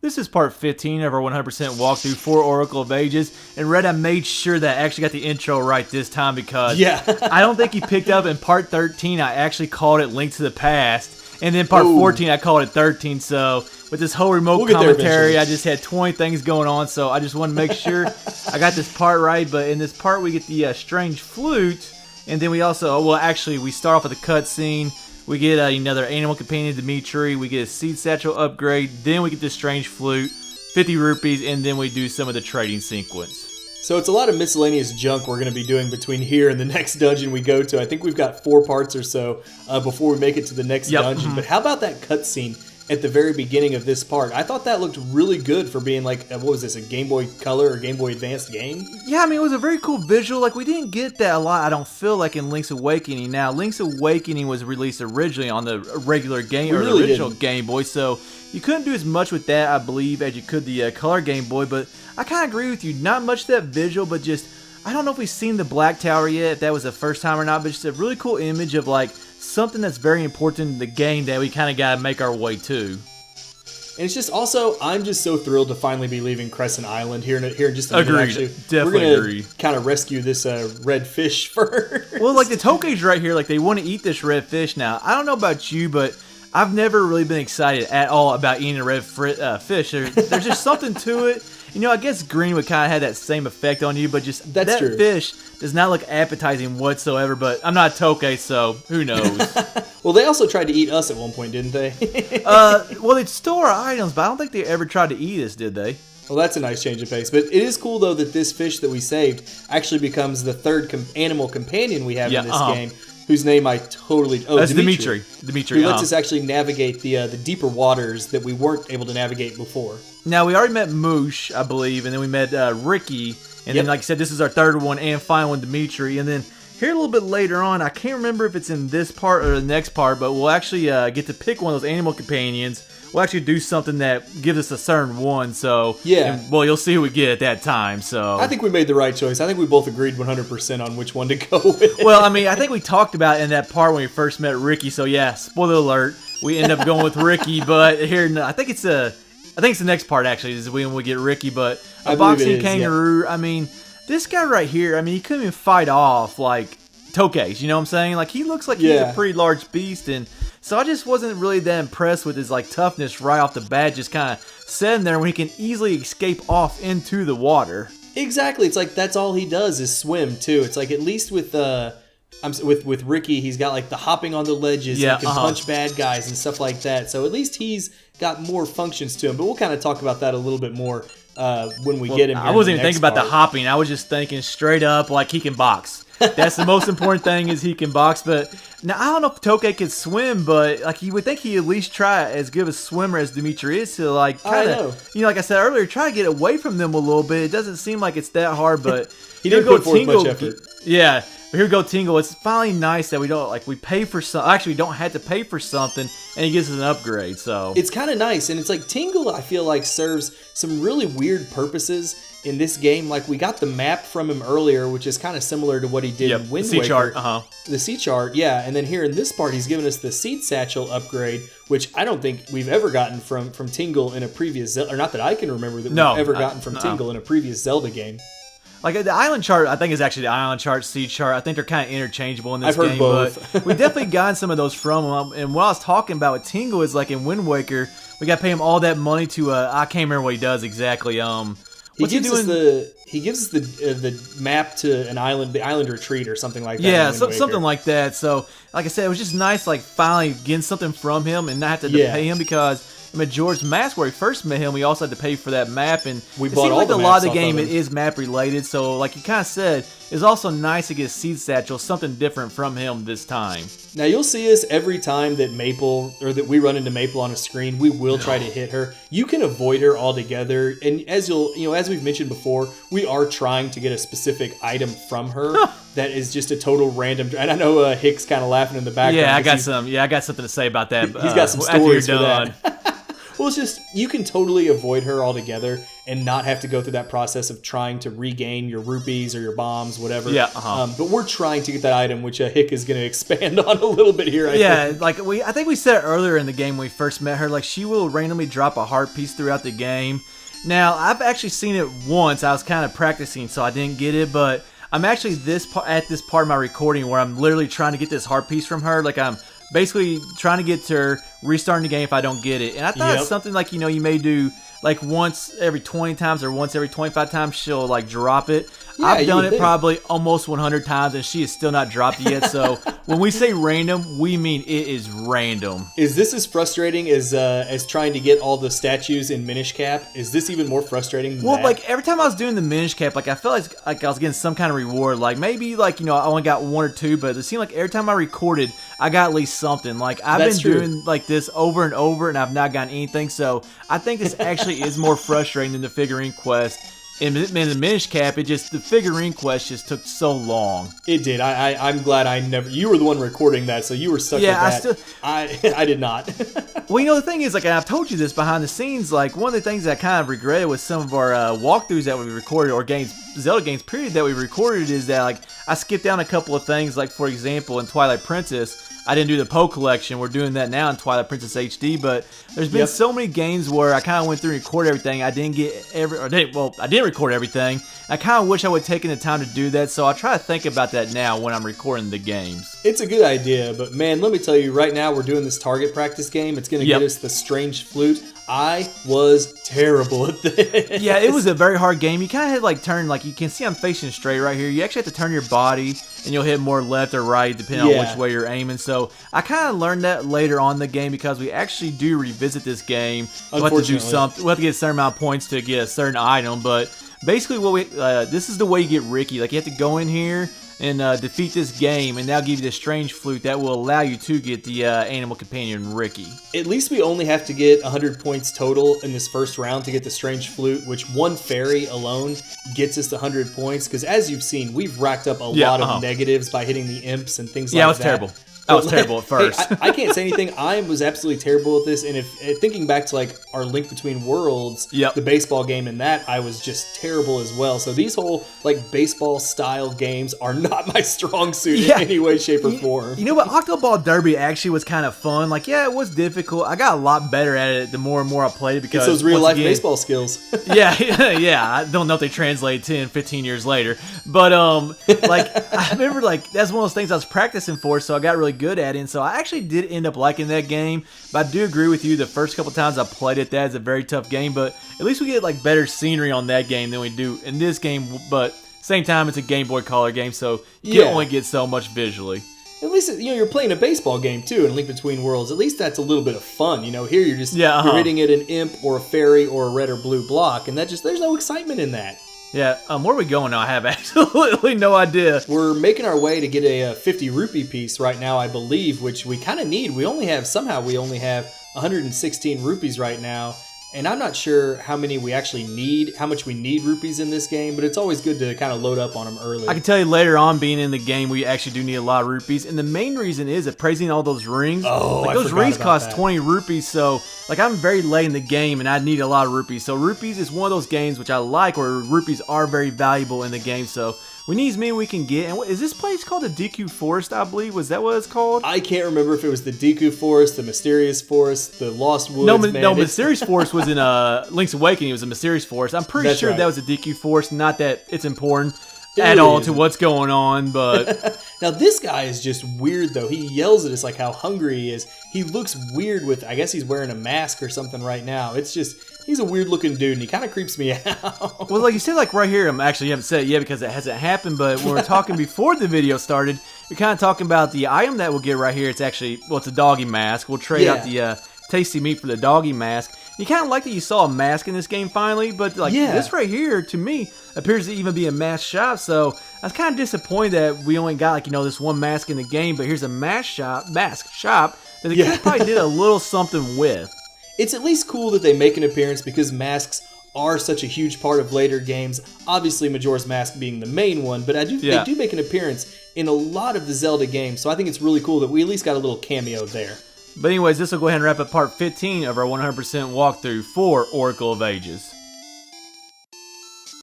This is part 15 of our 100% walkthrough for Oracle of Ages, and Red, I made sure that I actually got the intro right this time because I don't think you picked up in part 13, I actually called it Link to the Past, and then part 14, I called it 13, so with this whole remote commentary, I just had 20 things going on, so I just wanted to make sure I got this part right, but in this part, we get the Strange Flute, and then we also, well, actually, we start off with a cutscene. We get another animal companion, Dimitri. We get a Seed Satchel upgrade. Then we get the Strange Flute, 50 rupees, and then we do some of the trading sequence. So it's a lot of miscellaneous junk we're going to be doing between here and the next dungeon we go to. I think we've got 4 parts or so before we make it to the next dungeon. But how about that cutscene at the very beginning of this part? I thought that looked really good for being like, what was this, a Game Boy Color or Game Boy Advanced game? Yeah, I mean, it was a very cool visual. Like, we didn't get that a lot, I don't feel like, in Link's Awakening. Now, Link's Awakening was released originally on the regular game, or the original Game Boy, so you couldn't do as much with that, I believe, as you could the Color Game Boy, but I kind of agree with you. Not much of that visual, but just, I don't know if we've seen the Black Tower yet, if that was the first time or not, but just a really cool image of, like, something that's very important in the game that we kind of got to make our way to. And it's just also, I'm just so thrilled to finally be leaving Crescent Island here in just a minute. Agreed. Actually, Definitely we're going to kind of rescue this red fish first. Well, like the Tokei's right here, like they want to eat this red fish now. I don't know about you, but I've never really been excited at all about eating a red fish. There's just something to it. You know, I guess green would kind of have that same effect on you, but just that fish does not look appetizing whatsoever. But I'm not a Tokei, so who knows? Well, they also tried to eat us at one point, didn't they? Well, they'd steal our items, but I don't think they ever tried to eat us, did they? Well, that's a nice change of pace. But it is cool, though, that this fish that we saved actually becomes the third animal companion we have in this game, whose name I totally... Oh, that's Dimitri. Dimitri, who lets us actually navigate the deeper waters that we weren't able to navigate before. Now, we already met Moosh, I believe, and then we met Ricky, and then, like I said, this is our third one and final one, Dimitri, and then here a little bit later on, I can't remember if it's in this part or the next part, but we'll actually get to pick one of those animal companions. We'll actually do something that gives us a certain one, so... Yeah. And, well, you'll see who we get at that time, so... I think we made the right choice. I think we both agreed 100% on which one to go with. Well, I mean, I think we talked about it in that part when we first met Ricky, so yeah, spoiler alert, we end up going with Ricky, but here, I think it's the next part, actually, is when we get Ricky, but a boxing kangaroo, I mean, this guy right here, I mean, he couldn't even fight off, like, Tokei's, you know what I'm saying? Like, he looks like he's a pretty large beast, and so I just wasn't really that impressed with his, like, toughness right off the bat, just kind of sitting there when he can easily escape off into the water. Exactly. It's like, that's all he does is swim, too. It's like, at least with Ricky, he's got, like, the hopping on the ledges, and he can punch bad guys and stuff like that, so at least he's got more functions to him, but we'll kind of talk about that a little bit more when we get him here. I wasn't even thinking about the hopping. I was just thinking straight up, like, he can box. That's the most important thing, is he can box. But now I don't know if Tokei can swim, but like you would think he at least try as good a swimmer as Dimitri is to like kind of, you know, like I said earlier, try to get away from them a little bit. It doesn't seem like it's that hard, but he didn't put forth much effort. Yeah. But here we go, Tingle. It's finally nice that we don't we pay for some. Actually, we don't have to pay for something, and he gives us an upgrade. So it's kind of nice, and it's like Tingle. I feel like serves some really weird purposes in this game. Like we got the map from him earlier, which is kind of similar to what he did in Wind Waker. The sea chart, The sea chart, yeah. And then here in this part, he's given us the Seed Satchel upgrade, which I don't think we've ever gotten from Tingle in a previous Zelda, or not that I can remember that we've ever gotten from Tingle in a previous Zelda game. Like, the island chart, I think, is actually the island chart, sea chart. I think they're kind of interchangeable in this game. I've heard both. But we definitely gotten some of those from him. And what I was talking about with Tingle is, like, in Wind Waker, we got to pay him all that money to, I can't remember what he does exactly. He gives us the map to an island, the island retreat or something like that. Yeah, something like that. So, like I said, it was just nice, like, finally getting something from him and not have to pay him because... Majora's Mask, where we first met him, we also had to pay for that map, and it seems like a lot of the game it is map related. So, like you kind of said, it's also nice to get Seed Satchel, something different from him this time. Now you'll see us every time that that we run into Maple on a screen. We will try to hit her. You can avoid her altogether, and as as we've mentioned before, we are trying to get a specific item from her. That is just a total random. And I know Hick's kind of laughing in the background. Yeah, I got something to say about that. He's got some stories for that. Well, it's just, you can totally avoid her altogether and not have to go through that process of trying to regain your rupees or your bombs, whatever. Yeah. But we're trying to get that item, which Hick is going to expand on a little bit here. I think. Like I think we said earlier in the game when we first met her, like she will randomly drop a heart piece throughout the game. Now, I've actually seen it once. I was kind of practicing, so I didn't get it, but I'm actually at this part of my recording where I'm literally trying to get this heart piece from her. Like, I'm basically trying to get to her, restarting the game if I don't get it. And I thought it's something like, you may do like once every 20 times or once every 25 times she'll like drop it. Yeah, I've done it probably almost 100 times and she is still not dropped it yet. So when we say random, we mean it is random. Is this as frustrating as trying to get all the statues in Minish Cap? Is this even more frustrating than that? Like every time I was doing the Minish Cap, like I felt like I was getting some kind of reward. Like maybe like, I only got 1 or 2, but it seemed like every time I recorded, I got at least something. Like I've been doing like this over and over and I've not gotten anything. So I think this actually is more frustrating than the figurine quest. In the Minish Cap, the figurine quest just took so long. It did. I'm glad you were the one recording that, so you were stuck with that. I did not. Well, the thing is, like, I've told you this behind the scenes, like, one of the things that I kind of regretted with some of our walkthroughs that we recorded, or Zelda games, period, that we recorded, is that, like, I skipped down a couple of things, like, for example, in Twilight Princess, I didn't do the Poe collection. We're doing that now in Twilight Princess HD, but there's been so many games where I kind of went through and recorded everything. I didn't record everything. I kind of wish I would have taken the time to do that, so I try to think about that now when I'm recording the games. It's a good idea, but man, let me tell you, right now we're doing this target practice game. It's going to get us the Strange Flute. I was terrible at this. Yeah, it was a very hard game. You kind of had to like turn, like you can see I'm facing straight right here. You actually have to turn your body and you'll hit more left or right depending on which way you're aiming. So I kind of learned that later on in the game because we actually do revisit this game. We'll have to do something. We'll have to get a certain amount of points to get a certain item. But basically this is the way you get Ricky. Like you have to go in here and defeat this game, and that'll give you the Strange Flute that will allow you to get the animal companion Ricky. At least we only have to get 100 points total in this first round to get the Strange Flute, which one fairy alone gets us to 100 points, because as you've seen, we've racked up a lot of negatives by hitting the imps and things like that. Yeah, it was terrible. I was terrible at first. Hey, I can't say anything. I was absolutely terrible at this. And if thinking back to like our Link Between Worlds, the baseball game in that, I was just terrible as well. So these whole like baseball style games are not my strong suit in any way, shape, or form. You know what? Octoball Derby actually was kind of fun. Like, yeah, it was difficult. I got a lot better at it the more and more I played it because it's those real life baseball skills. yeah. I don't know if they translate 10, 15 years later. But like I remember like that's one of those things I was practicing for, so I got really good at it, and so I actually did end up liking that game. But I do agree with you, the first couple times I played it, that is a very tough game, but at least we get like better scenery on that game than we do in this game. But same time, it's a Game Boy Color game, so you can only get so much visually. At least you're playing a baseball game too in Link Between Worlds. At least that's a little bit of fun. Here you're just you're hitting at an imp or a fairy or a red or blue block, and there's no excitement in that. Yeah, where are we going now? I have absolutely no idea. We're making our way to get a 50 rupee piece right now, I believe, which we kind of need. We only have 116 rupees right now, and I'm not sure how many we actually need, how much we need rupees in this game, but it's always good to kind of load up on them early. I can tell you later on, being in the game, we actually do need a lot of rupees, and the main reason is appraising all those rings. Those rings cost 20 rupees, so like I'm very late in the game, and I need a lot of rupees. So rupees is one of those games which I like, where rupees are very valuable in the game. So we need as many we can get. And is this place called the Deku Forest, I believe? Was that what it's called? I can't remember if it was the Deku Forest, the Mysterious Forest, the Lost Woods. No, Mysterious Forest was in Link's Awakening. It was a Mysterious Forest. I'm pretty sure that was a Deku Forest. Not that it's important at all to what's going on, but now this guy is just weird though. He yells at us like how hungry he is. He looks weird with, I guess he's wearing a mask or something right now. It's just, he's a weird looking dude and he kind of creeps me out. Well, like you said, like right here, you haven't said it yet because it hasn't happened, but when we were talking before the video started, we're kind of talking about the item that we'll get right here. It's actually, it's a doggy mask. We'll trade out the tasty meat for the doggy mask. You kind of like that you saw a mask in this game finally, but like this right here, to me, appears to even be a mask shop. So I was kind of disappointed that we only got this one mask in the game, but here's a mask shop that they could probably did a little something with. It's at least cool that they make an appearance because masks are such a huge part of later games. Obviously, Majora's Mask being the main one, but they do make an appearance in a lot of the Zelda games. So I think it's really cool that we at least got a little cameo there. But anyways, this will go ahead and wrap up part 15 of our 100% walkthrough for Oracle of Ages.